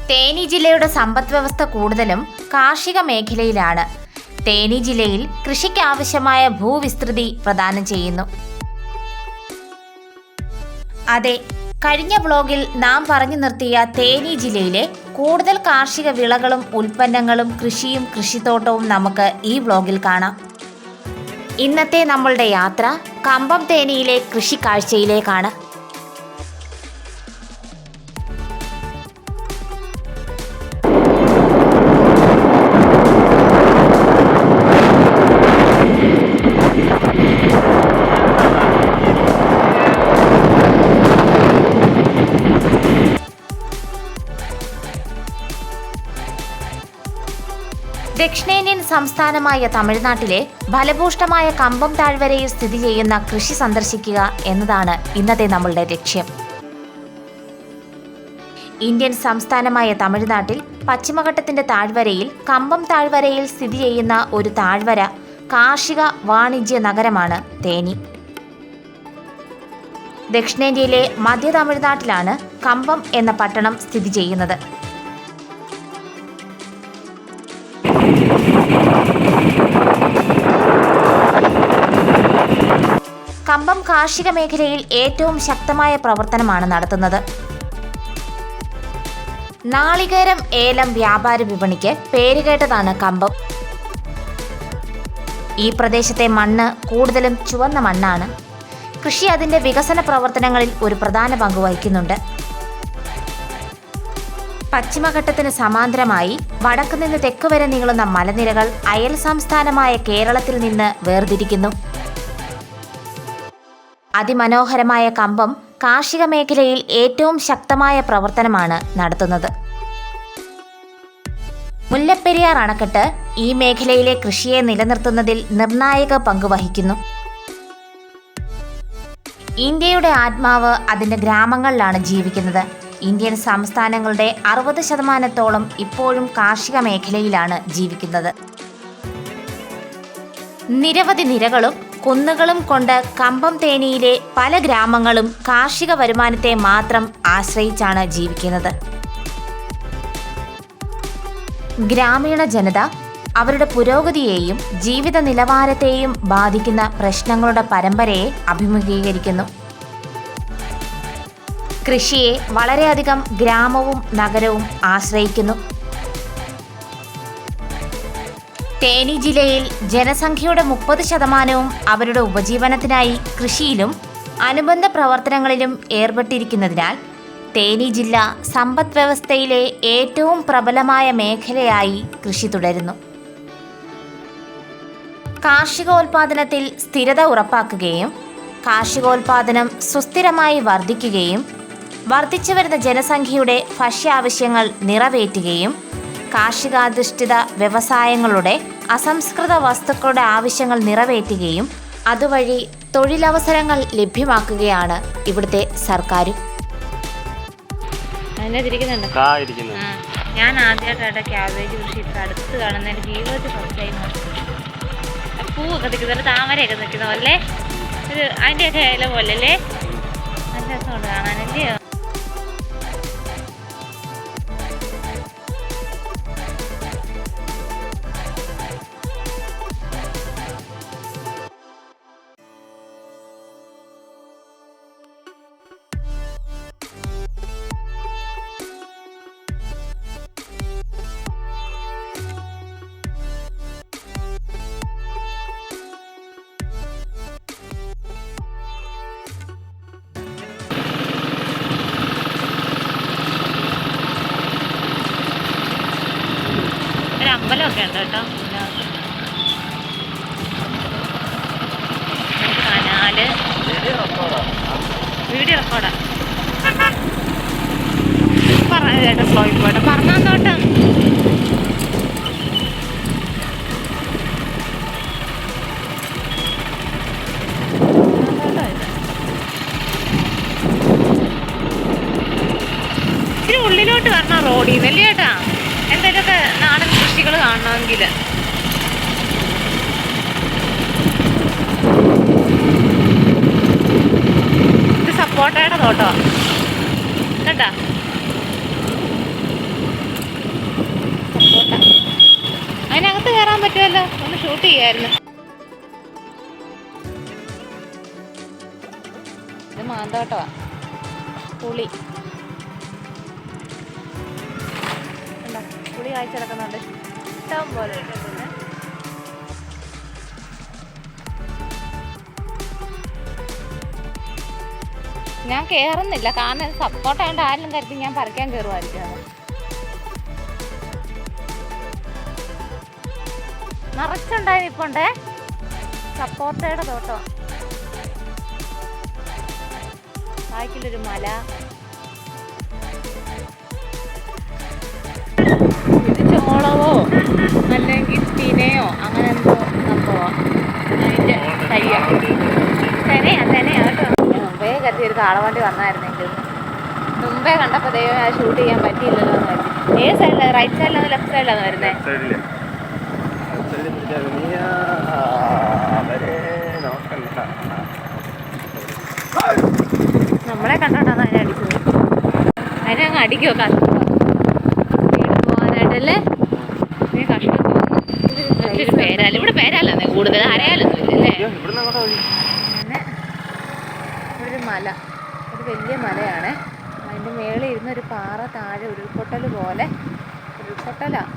തേനി ജില്ലയുടെ സമ്പദ്വ്യവസ്ഥ കൂടുതലും കാർഷിക മേഖലയിലാണ്. തേനി ജില്ലയിൽ കൃഷിക്കാവശ്യമായ ഭൂവിസ്തൃതി പ്രദാനം ചെയ്യുന്നു. അതെ, കഴിഞ്ഞ വ്ലോഗിൽ നാം പറഞ്ഞു നിർത്തിയ തേനി ജില്ലയിലെ കൂടുതൽ കാർഷിക വിളകളും ഉൽപ്പന്നങ്ങളും കൃഷിയും കൃഷിത്തോട്ടവും നമുക്ക് ഈ വ്ലോഗിൽ കാണാം. ഇന്നത്തെ നമ്മളുടെ യാത്ര കമ്പം തേനിയിലെ കൃഷി കാഴ്ചയിലേക്കാണ്. ദക്ഷിണേന്ത്യൻ സംസ്ഥാനമായ തമിഴ്നാട്ടിലെ ഫലഭൂഷ്ടമായ കമ്പം താഴ്വരയിൽ സ്ഥിതി ചെയ്യുന്ന കൃഷി സന്ദർശിക്കുക എന്നതാണ് ഇന്നത്തെ നമ്മളുടെ ലക്ഷ്യം. ഇന്ത്യൻ സംസ്ഥാനമായ തമിഴ്നാട്ടിൽ പശ്ചിമഘട്ടത്തിന്റെ താഴ്വരയിൽ കമ്പം താഴ്വരയിൽ സ്ഥിതി ചെയ്യുന്ന ഒരു താഴ്വര കാർഷിക വാണിജ്യ നഗരമാണ് തേനി. ദക്ഷിണേന്ത്യയിലെ മധ്യ തമിഴ്നാട്ടിലാണ് കമ്പം എന്ന പട്ടണം സ്ഥിതി ചെയ്യുന്നത്. കമ്പം കാർഷിക മേഖലയിൽ ഏറ്റവും ശക്തമായ പ്രവർത്തനമാണ് നടത്തുന്നത്. നാളികേരം ഏലം വ്യാപാര വിപണിക്ക് പേരുകേട്ടതാണ് കമ്പം. ഈ പ്രദേശത്തെ മണ്ണ് കൂടുതലും ചുവന്ന മണ്ണാണ്. കൃഷി അതിന്റെ വികസന പ്രവർത്തനങ്ങളിൽ ഒരു പ്രധാന പങ്ക് വഹിക്കുന്നുണ്ട്. പശ്ചിമഘട്ടത്തിന് സമാന്തരമായി വടക്ക് നിന്ന് തെക്ക് വരെ നീളുന്ന മലനിരകൾ അയൽ സംസ്ഥാനമായ കേരളത്തിൽ നിന്ന് വേർതിരിക്കുന്നു. അതിമനോഹരമായ കമ്പം കാർഷിക മേഖലയിൽ ഏറ്റവും ശക്തമായ പ്രവർത്തനമാണ് നടത്തുന്നത്. മുല്ലപ്പെരിയാർ അണക്കെട്ട് ഈ മേഖലയിലെ കൃഷിയെ നിലനിർത്തുന്നതിൽ നിർണായക പങ്ക് വഹിക്കുന്നു. ഇന്ത്യയുടെ ആത്മാവ് അതിന്റെ ഗ്രാമങ്ങളിലാണ് ജീവിക്കുന്നത്. ഇന്ത്യൻ സംസ്ഥാനങ്ങളുടെ 60% ഇപ്പോഴും കാർഷിക മേഖലയിലാണ് ജീവിക്കുന്നത്. നിരവധി നിരകളും കുന്നുകളും കൊണ്ട് കമ്പം തേനിയിലെ പല ഗ്രാമങ്ങളും കാർഷിക വരുമാനത്തെ മാത്രം ആശ്രയിച്ചാണ് ജീവിക്കുന്നത്. ഗ്രാമീണ ജനത അവരുടെ പുരോഗതിയെയും ജീവിത നിലവാരത്തെയും ബാധിക്കുന്ന പ്രശ്നങ്ങളുടെ പരമ്പരയെ അഭിമുഖീകരിക്കുന്നു. കൃഷിയെ വളരെയധികം ഗ്രാമവും നഗരവും ആശ്രയിക്കുന്നു. തേനി ജില്ലയിൽ ജനസംഖ്യയുടെ 30% അവരുടെ ഉപജീവനത്തിനായി കൃഷിയിലും അനുബന്ധ പ്രവർത്തനങ്ങളിലും ഏർപ്പെട്ടിരിക്കുന്നതിനാൽ തേനി ജില്ല സമ്പദ് വ്യവസ്ഥയിലെ ഏറ്റവും പ്രബലമായ മേഖലയായി കൃഷി തുടരുന്നു. കാർഷികോൽപാദനത്തിൽ സ്ഥിരത ഉറപ്പാക്കുകയും കാർഷികോൽപാദനം സുസ്ഥിരമായി വർദ്ധിക്കുകയും വർദ്ധിച്ചുവരുന്ന ജനസംഖ്യയുടെ ഭക്ഷ്യാവശ്യങ്ങൾ നിറവേറ്റുകയും കാർഷികാധിഷ്ഠിത വ്യവസായങ്ങളുടെ അസംസ്കൃത വസ്തുക്കളുടെ ആവശ്യങ്ങൾ നിറവേറ്റുകയും അതുവഴി തൊഴിലവസരങ്ങൾ ലഭ്യമാക്കുകയാണ് ഇവിടുത്തെ സർക്കാരും. ഞാൻ ആദ്യമായിട്ടാണ് ക്യാബേജ് കൃഷി ഇത്ര അടുത്ത് കാണുന്ന എൻ്റെ ജീവിതത്തിൽ ഫസ്റ്റ് ടൈം. പൂവൊക്കെ നിൽക്കുന്നുണ്ട്, താമരയൊക്കെ നിൽക്കുന്ന പോലെ ഒരു അതിൻ്റെയൊക്കെ ഇല പോലെ അല്ലേ, നല്ല രസമുണ്ട് കാണാനല്ലേ. അമ്പലമൊക്കെ ഉണ്ട് കേട്ടോ. കനാല് വീഡിയോ റെക്കോർഡാ പറഞ്ഞേട്ടോ. ഫ്ലോയിൽ പോട്ടെ പറഞ്ഞോട്ട്. ഇച്ചിരി ഉള്ളിലോട്ട് വരണം റോഡിൽ നിന്ന് അല്ലേ ചേട്ടാ, എന്തെങ്കിലുമൊക്കെ നാടൻ കൃഷികൾ കാണണമെങ്കിൽ. ഇത് സപ്പോട്ടയുടെ തോട്ടമാണ് കേട്ടാ. അതിനകത്ത് കയറാൻ പറ്റുമല്ലോ, ഒന്ന് ഷൂട്ട് ചെയ്യായിരുന്നു. ഇത് മാന്തോട്ടമാ, പുളി ഉണ്ടോ? പുളി കായ്ച്ചെടുക്കുന്നുണ്ട്, ഇഷ്ടം പോലെ ഇട്ടിട്ടുണ്ട്. ഞാൻ കയറുന്നില്ല, കാരണം സപ്പോർട്ടായതുകൊണ്ട് ആരും കരുതി ഞാൻ പറിക്കാൻ കയറുമായിരിക്കും. നിറച്ചുണ്ടായി നിൽപ്പുണ്ടേ സപ്പോർട്ടയുടെ തോട്ടം. ബാക്കിലൊരു മല. ഇത് ചോളവോ അല്ലെങ്കിൽ തിനയോ അങ്ങനെ എന്തോ സംഭവമാണ്. അതിൻ്റെ തയ്യാണ്, തെനയാ കേട്ടോ. മുമ്പേ കരുതി ഒരു കാളവണ്ടി വന്നായിരുന്നെങ്കിൽ. മുമ്പേ കണ്ടപ്പോൾ ദൈവം ആ ഷൂട്ട് ചെയ്യാൻ പറ്റിയില്ലല്ലോ എന്ന് കരുതി. ഏത് സൈഡിലാണ്? റൈറ്റ് സൈഡിലാണോ ലെഫ്റ്റ് സൈഡിലാണോ വരുന്നത്? നമ്മളെ കണ്ടോണ്ടാണ് അതിനെ അടിച്ചത്. അതിനെ അങ്ങ് അടിക്കുമോ കഷ്ടം പോകാനായിട്ടല്ലേ? കഷ്ടം തോന്നുന്നു. പേരാലും ഇവിടെ പേരാലെന്നേ കൂടുതൽ, അരയാലൊന്നും ഇല്ലല്ലേ? അങ്ങനെ ഇവിടെ ഒരു മല, ഒരു വലിയ മലയാണ്. അതിൻ്റെ മേളിൽ ഇരുന്നൊരു പാറ താഴെ ഉരുൾപൊട്ടൽ പോലെ. ഉരുൾപൊട്ടലാണ്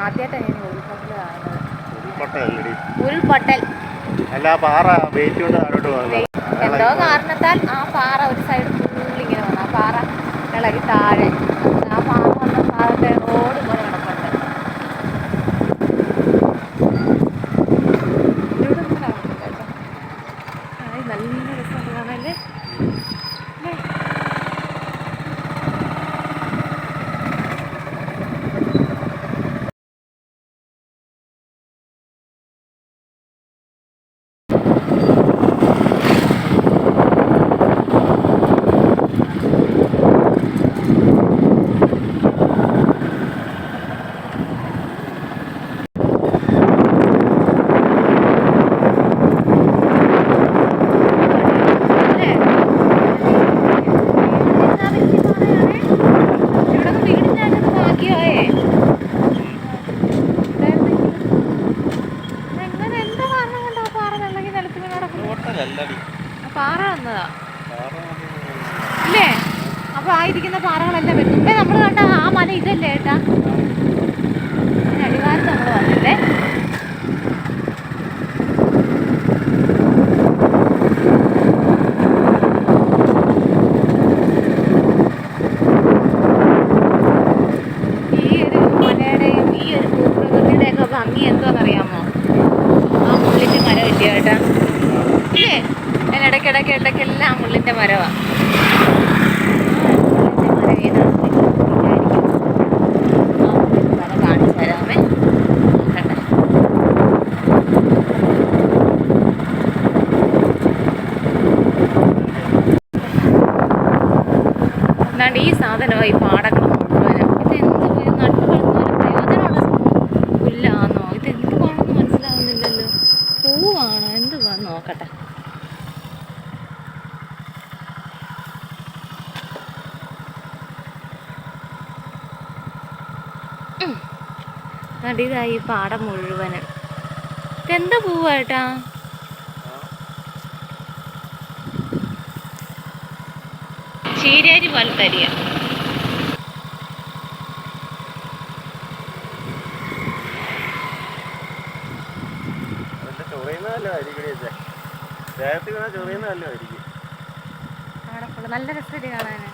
ആദ്യമായിട്ടാണ് ഞാൻ ഉരുൾപൊട്ടൽ കാണുന്നത്. ഉരുൾപൊട്ടൽ എന്തോ കാരണത്താൽ ആ പാറ ഒരു സൈഡ് ഫുള്ളിങ്ങനെ വന്നു. ആ പാറ ഇളകി താഴെ, ആ പാറ വന്ന ഭാഗത്തെ റോഡ് പോലെ കിടപ്പുണ്ട്. ഇവിടെ ഒന്നും കാണുന്നില്ല കേട്ടോ. നല്ല രസമുണ്ട് കാണാല്ലേ. പാറ വന്നതാ ഇല്ലേ? അപ്പൊ ആയിരിക്കുന്ന പാറകളെല്ലാം വരും. മുമ്പേ നമ്മൾ കണ്ട ആ മല ഇതല്ലേ ഏട്ടാ? അടിവാരത്ത് നമ്മൾ വന്നില്ലേ? ഈ ഒരു മലയുടെയും ഈ ഒരു ഭൂപ്രകൃതിയുടെ ഒക്കെ ഭംഗി എന്തോന്നറിയാമോ? ആ മുള്ളിൻ്റെ മരം ഇല്ല ഏട്ടാ ഇല്ലേ? ഞാൻ ഇടയ്ക്കെല്ലാം മുള്ളിൻ്റെ മരമാണ്. മരം കാണിച്ചു തരാമേ. എന്നാണ്ട് ഈ സാധനമാണ് ഈ പാടങ്ങൾ മുഴുവനും. ഇതെന്ത് നട്ടു വളർന്നാലും പ്രയോജനമുള്ള പുല്ലാണോ? ഇതെന്തുവാണെന്ന് മനസ്സിലാവുന്നില്ലല്ലോ. പൂവാണോ എന്തുവാ നോക്കട്ടെ. ഇതായി പാടം മുഴുവനും. ഇതെന്താ പൂവായിട്ടാ? ചീരേരി പോലത്തെ അരിയ. നല്ല രസമായിട്ട് കാണാന്.